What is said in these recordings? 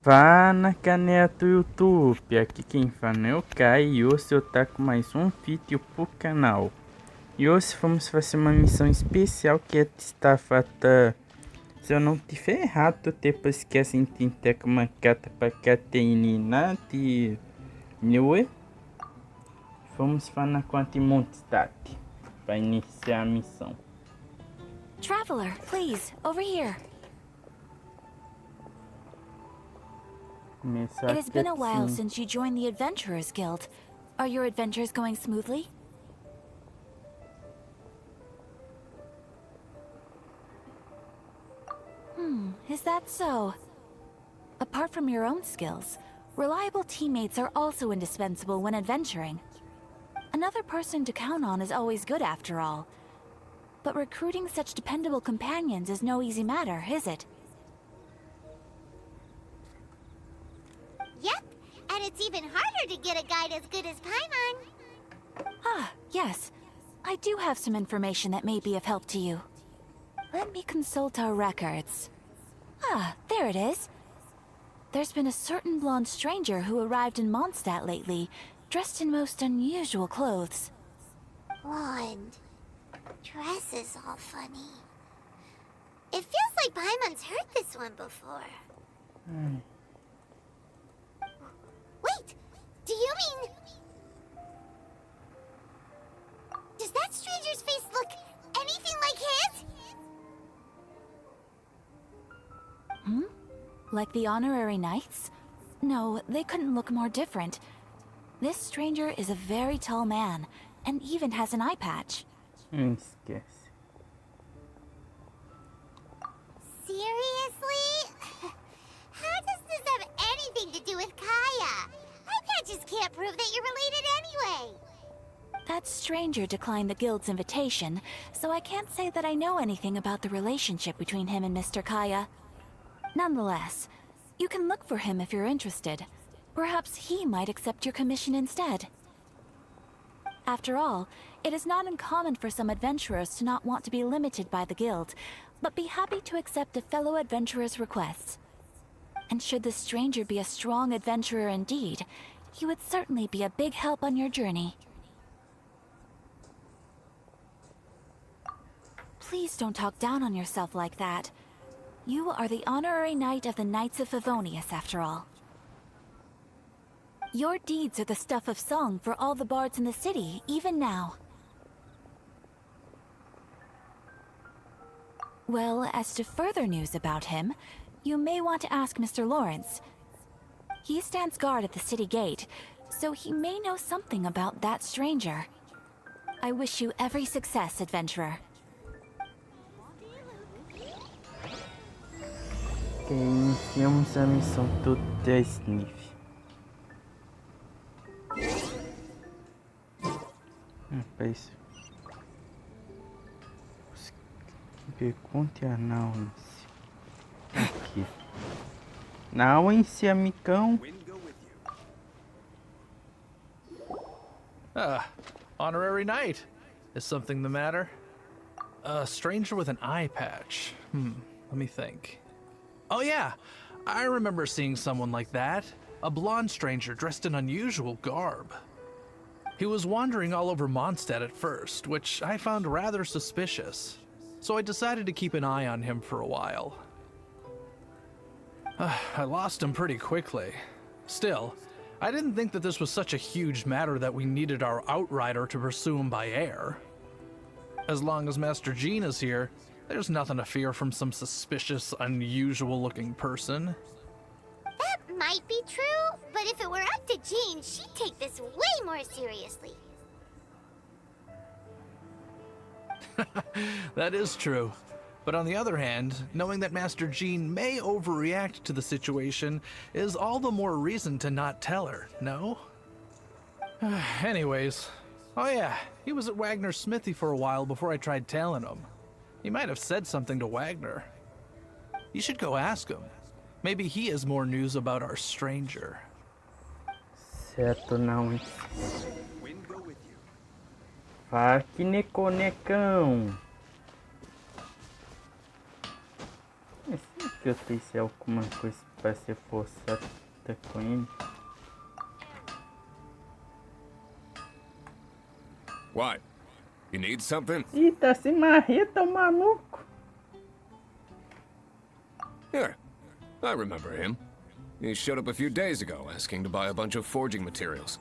Vá na caneta do YouTube, aqui quem fala é o Kai e hoje eu tá com mais um vídeo pro canal. E hoje vamos fazer uma missão especial que é testar fata. Se eu não tiver errado, depois que a gente tem uma carta para Caterina de Neue, vamos falar na conta Mondstadt para iniciar a missão. Traveler, please, over here. It has been a while since you joined the Adventurers Guild. Are your adventures going smoothly? Is that so? Apart from your own skills, reliable teammates are also indispensable when adventuring. Another person to count on is always good after all. But recruiting such dependable companions is no easy matter, is it? Yep, and it's even harder to get a guide as good as Paimon. Ah, yes. I do have some information that may be of help to you. Let me consult our records. Ah, there it is. There's been a certain blonde stranger who arrived in Mondstadt lately, dressed in most unusual clothes. Blonde. Dress is all funny. It feels like Paimon's heard this one before. Wait! Do you mean... Does that stranger's face look anything like his? Like the honorary knights? No, they couldn't look more different. This stranger is a very tall man, and even has an eye patch. Esquece. Seriously? How does this have anything to do with Kaya? Eye patches can't prove that you're related anyway. That stranger declined the guild's invitation, so I can't say that I know anything about the relationship between him and Mr. Kaya. Nonetheless, you can look for him if you're interested. Perhaps he might accept your commission instead. After all, it is not uncommon for some adventurers to not want to be limited by the guild, but be happy to accept a fellow adventurer's requests. And should the stranger be a strong adventurer indeed, he would certainly be a big help on your journey. Please don't talk down on yourself like that. You are the honorary knight of the Knights of Favonius, after all. Your deeds are the stuff of song for all the bards in the city, even now. Well, as to further news about him, you may want to ask Mr. Lawrence. He stands guard at the city gate, so he may know something about that stranger. I wish you every success, adventurer. Iniciamos a missão do Dainsleaf. Rapaz, pergunte a Naunce. Aqui. Naunce, amigão. Honorary knight. Is something the matter? A stranger with an eye patch. Let me think. Oh yeah, I remember seeing someone like that. A blonde stranger dressed in unusual garb. He was wandering all over Mondstadt at first, which I found rather suspicious. So I decided to keep an eye on him for a while. I lost him pretty quickly. Still, I didn't think that this was such a huge matter that we needed our outrider to pursue him by air. As long as Master Jean is here, there's nothing to fear from some suspicious, unusual-looking person. That might be true, but if it were up to Jean, she'd take this way more seriously. That is true. But on the other hand, knowing that Master Jean may overreact to the situation is all the more reason to not tell her, no? Anyways, oh yeah, he was at Wagner's smithy for a while before I tried telling him. He might have said something to Wagner. You should go ask him. Maybe he has more news about our stranger. Certo, não. Vá aqui, neconecão. Será que eu sei se é alguma coisa pra ser forçada com ele. What? You need something? Ih, tá sem marreta, o maluco. Here. I remember him. He showed up a few days ago asking to buy a bunch of forging materials.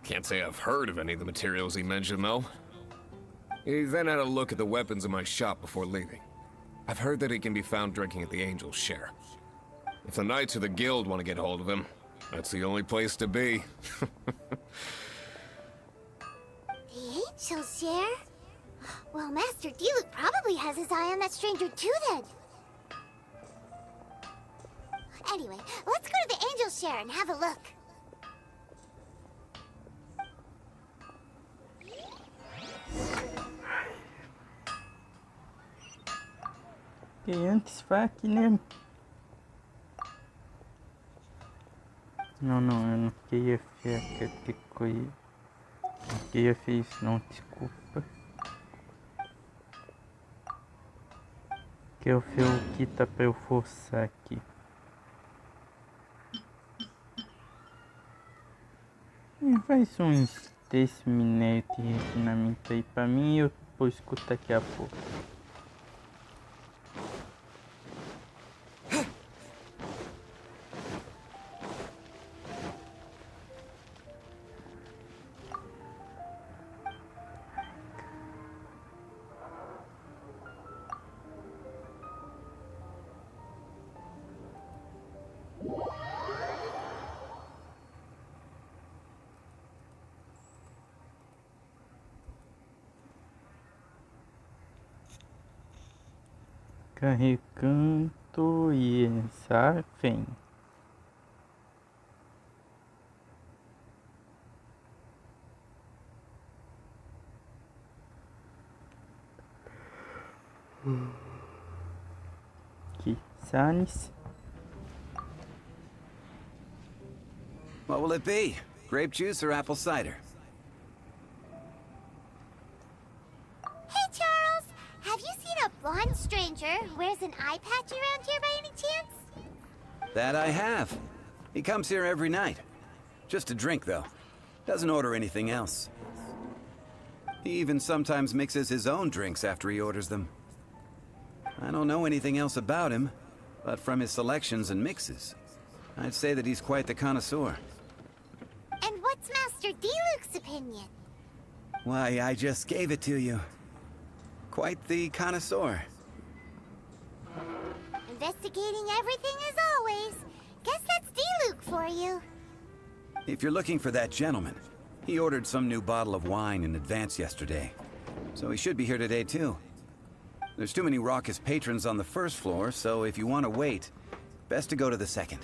Can't say I've heard of any of the materials he mentioned, though. He then had a look at the weapons in my shop before leaving. I've heard that he can be found drinking at the Angel's Share. If the Knights or the Guild want to get hold of him, that's the only place to be. The Angel's Share? Well, Master Diluc probably has his eye on that stranger too, then. Anyway, let's go to the Angel's Share and have a look. E antes vai aqui, né? Não, eu não queria ver aquele coisa. Não queria ver isso, não, desculpa. Quero ver o que tá pra eu forçar aqui. Faz uns desse minério de refinamento aí pra mim e eu vou escutar daqui a pouco. Carregando e essa vem. Aqui, Sanis. What will it be? Grape juice or apple cider? Hey, Charles! Have you seen a blonde stranger who wears an eye patch around here by any chance? That I have. He comes here every night. Just to drink, though. Doesn't order anything else. He even sometimes mixes his own drinks after he orders them. I don't know anything else about him, but from his selections and mixes, I'd say that he's quite the connoisseur. And what's Master Diluc's opinion? Why, I just gave it to you. Quite the connoisseur. Investigating everything as always. Guess that's Diluc for you. If you're looking for that gentleman, he ordered some new bottle of wine in advance yesterday. So he should be here today, too. There's too many raucous patrons on the first floor, so if you want to wait, best to go to the second.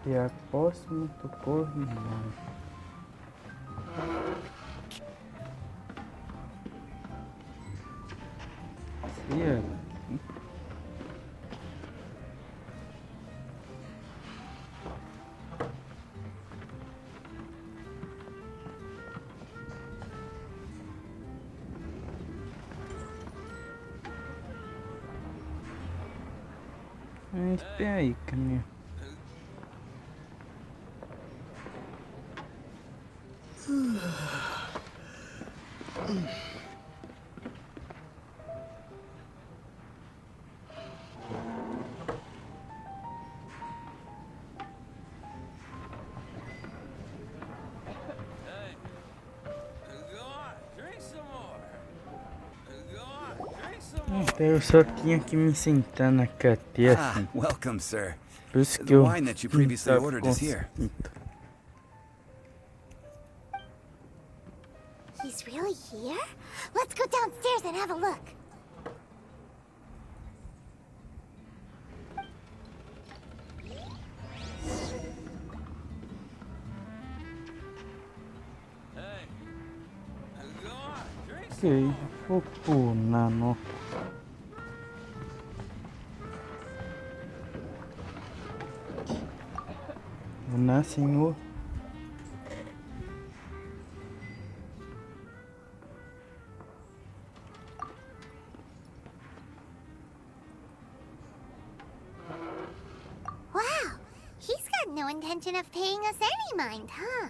E a próxima do corrimão. Mas espera aí, Camila. Eu só tinha que me sentar na cadeira assim. Welcome, sir. Por isso que The eu wine that you previously tava ordered is here. consciente. He's really here? Let's go downstairs and have a look. Ok, vou pular no... tornar senhor. Wow, he's got no intention of paying us any mind, huh?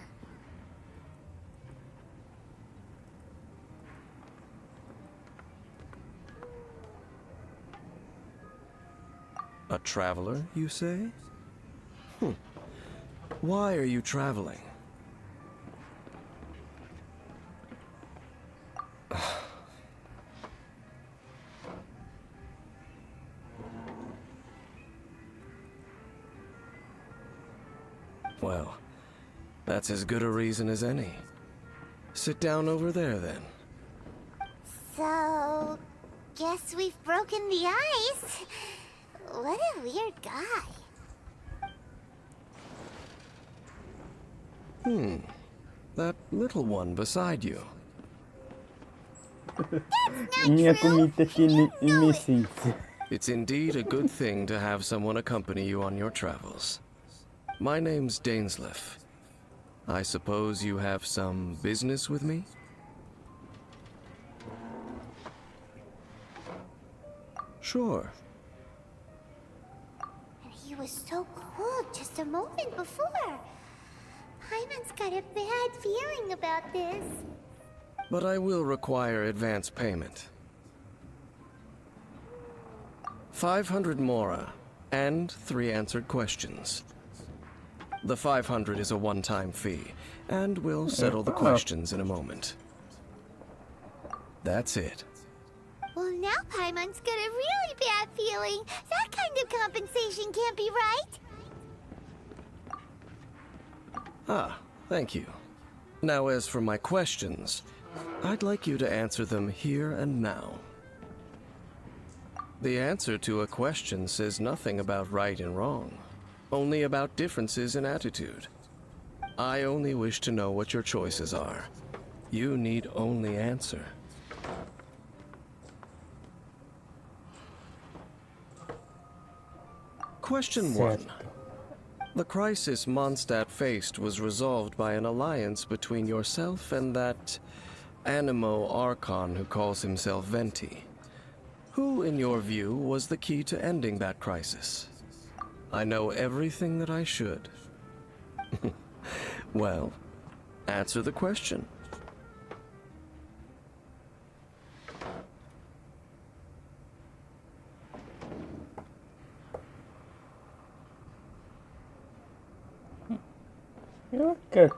A traveler, you say? Why are you traveling? Well, that's as good a reason as any. Sit down over there, then. So, guess we've broken the ice. What a weird guy. That little one beside you. Minha comida aqui em essência. It's indeed a good thing to have someone accompany you on your travels. My name's Dainsleaf. I suppose you have some business with me? Sure. And he was so cold just a moment before. Paimon's got a bad feeling about this. But I will require advance payment. 500 mora, and 3 answered questions. The 500 is a one-time fee, and we'll settle the questions in a moment. That's it. Well, now Paimon's got a really bad feeling. That kind of compensation can't be right. Ah, thank you. Now as for my questions, I'd like you to answer them here and now. The answer to a question says nothing about right and wrong, only about differences in attitude. I only wish to know what your choices are. You need only answer. Question 1. The crisis Mondstadt faced was resolved by an alliance between yourself and that Animo Archon who calls himself Venti. Who, in your view, was the key to ending that crisis? I know everything that I should. Well, answer the question.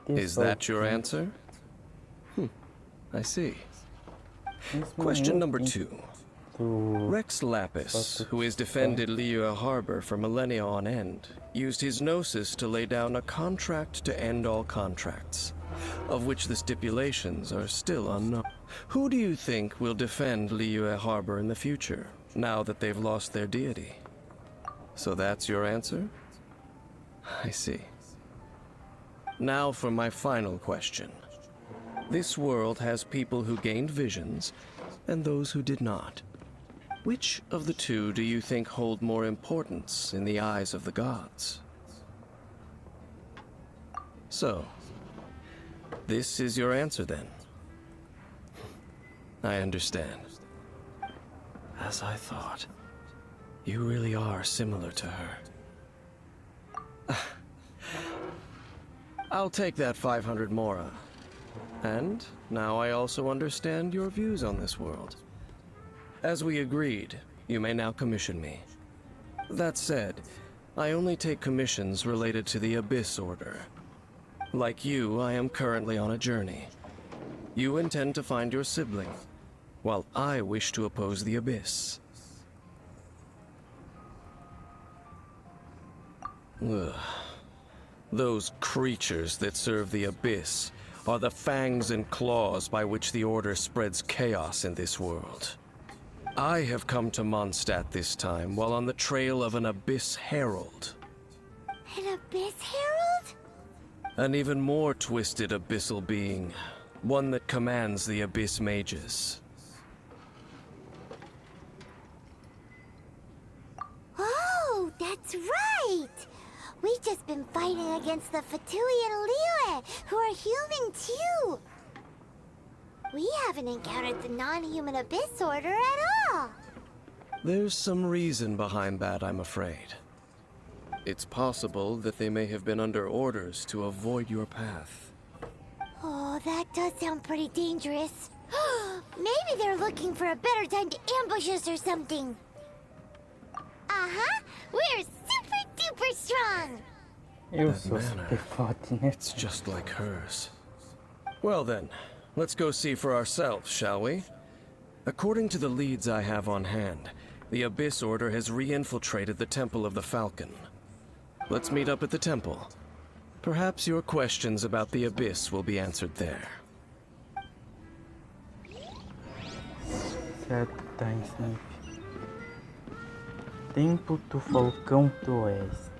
Is that your answer? I see. Question number 2. Rex Lapis, who has defended Liyue Harbor for millennia on end, used his gnosis to lay down a contract to end all contracts, of which the stipulations are still unknown. Who do you think will defend Liyue Harbor in the future, now that they've lost their deity? So that's your answer? I see. Now for my final question. This world has people who gained visions, and those who did not. Which of the two do you think hold more importance in the eyes of the gods? So, this is your answer then? I understand. As I thought. You really are similar to her. I'll take that 500 mora. And now I also understand your views on this world. As we agreed, you may now commission me. That said, I only take commissions related to the Abyss Order. Like you, I am currently on a journey. You intend to find your sibling, while I wish to oppose the Abyss. Ugh. Those creatures that serve the Abyss are the fangs and claws by which the Order spreads chaos in this world. I have come to Mondstadt this time while on the trail of an Abyss Herald. An Abyss Herald? An even more twisted abyssal being, one that commands the Abyss Mages. Oh, that's right! We've just been fighting against the Fatui and Liyue, who are human too. We haven't encountered the non-human Abyss Order at all. There's some reason behind that, I'm afraid. It's possible that they may have been under orders to avoid your path. Oh, that does sound pretty dangerous. Maybe they're looking for a better time to ambush us or something. Uh-huh. We're super duper strong. Eu That sou manner. super forte, né? It's just like hers. Well then, let's go see for ourselves, shall we? According to the leads I have on hand, the Abyss Order has re-infiltrated the Temple of the Falcon. Let's meet up at the temple. Perhaps your questions about the Abyss will be answered there. Certo, Dainsleaf. Templo do Falcão do Oeste.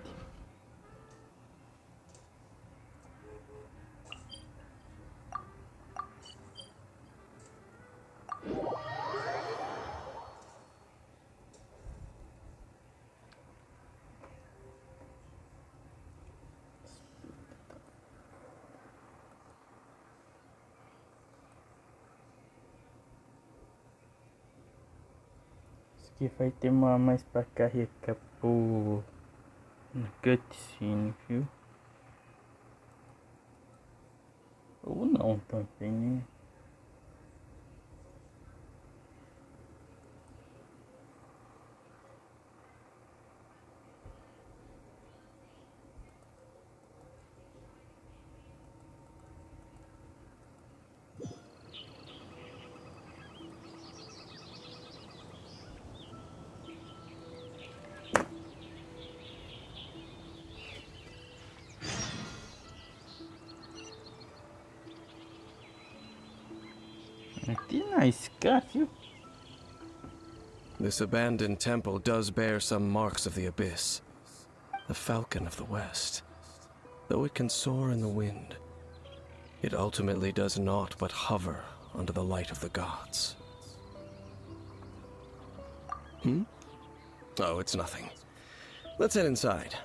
Que vai demorar mais pra carregar por cutscene, viu? Ou não também, né? Aqui na Sky, viu? This abandoned temple does bear some marks of the Abyss. The Falcon of the West. Though it can soar in the wind, it ultimately does naught but hover under the light of the gods. Oh, it's nothing. Let's head inside.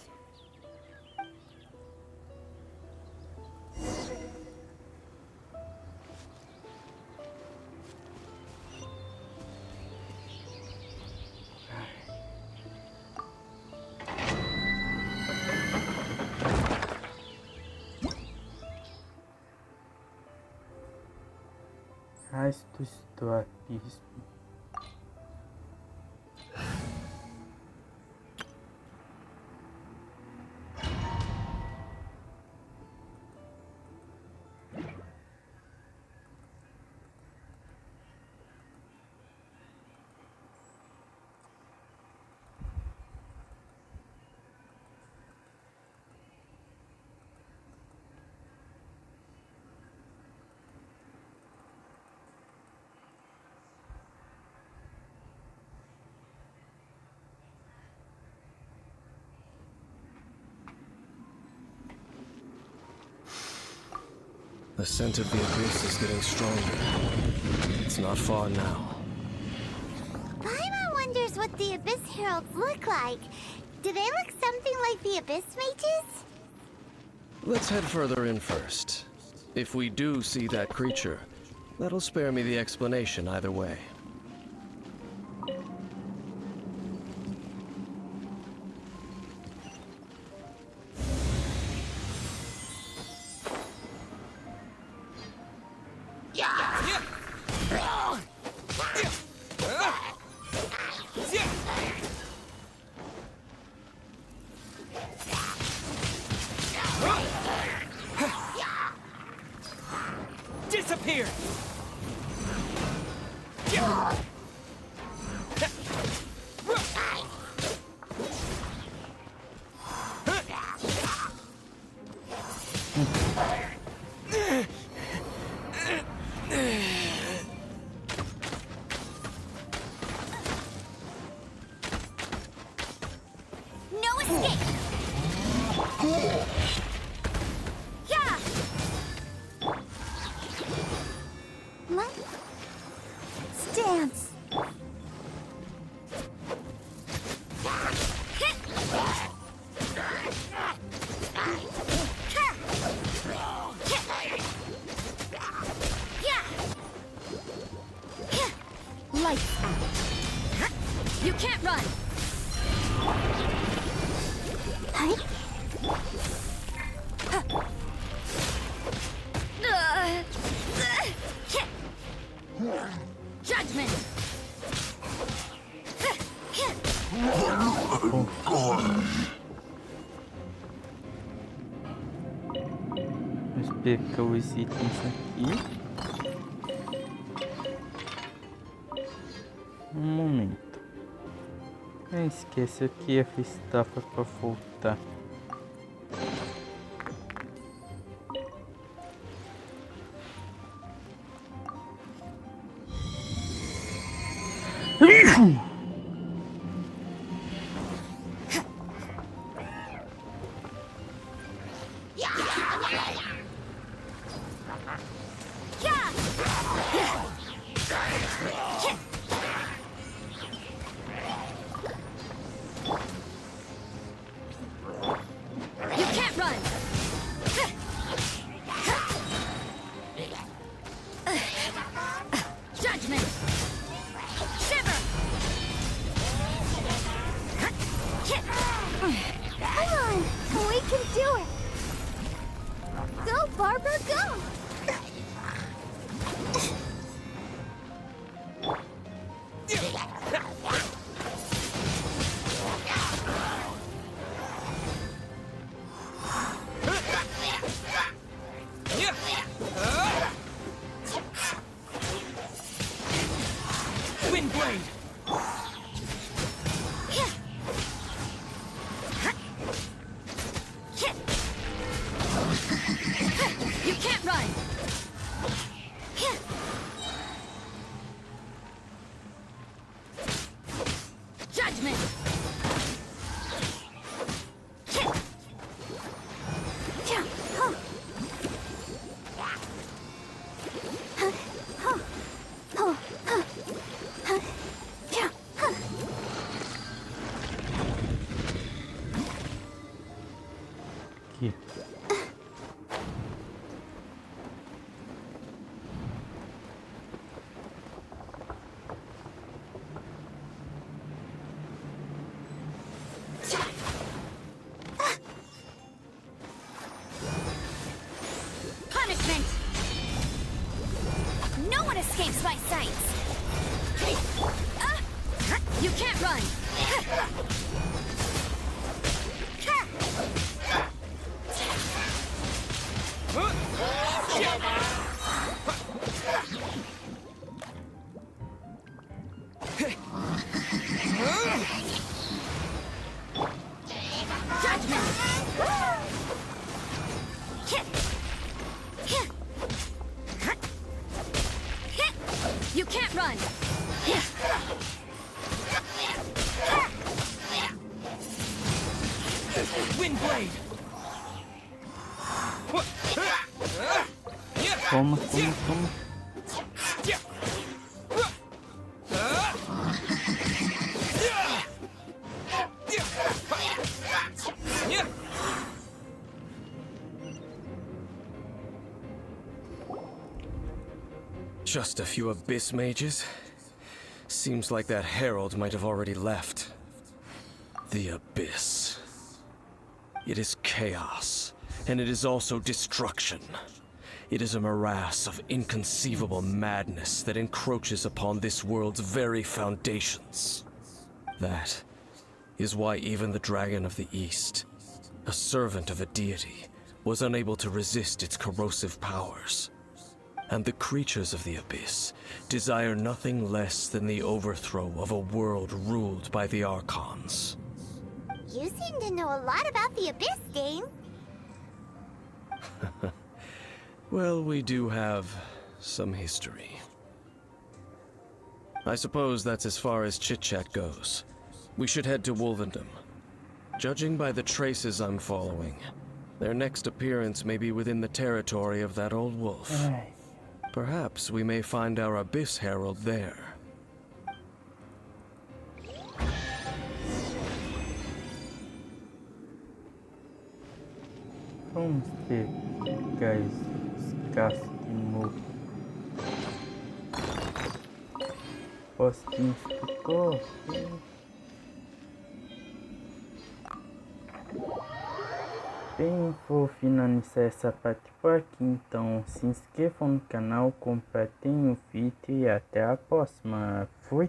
Rastros do abismo. The scent of the Abyss is getting stronger. It's not far now. Paimon wonders what the Abyss Heralds look like. Do they look something like the Abyss Mages? Let's head further in first. If we do see that creature, that'll spare me the explanation either way. Disappear! No escape! Yeah! What? Stance! run! Judgment! Vamos pegar os itens aqui. Um momento. Esquece aqui a estafa para voltar. Aqui. Punishment! No one escapes my sights! You can't run! You can't run! Wind blade! Toma, toma, toma. Just a few abyss mages? Seems like that herald might have already left. The abyss. It is chaos, and it is also destruction. It is a morass of inconceivable madness that encroaches upon this world's very foundations. That is why even the Dragon of the East, a servant of a deity, was unable to resist its corrosive powers. And the creatures of the Abyss desire nothing less than the overthrow of a world ruled by the Archons. You seem to know a lot about the Abyss, Dane. Well, we do have some history. I suppose that's as far as chit-chat goes. We should head to Wolvendom. Judging by the traces I'm following, their next appearance may be within the territory of that old wolf. Perhaps we may find our Abyss Herald there. Vamos pegar os cascos de novo. Postinhos ficou. Bem, vou finalizar essa parte por aqui, então se inscrevam no canal, compartilhem o vídeo e até a próxima. Fui!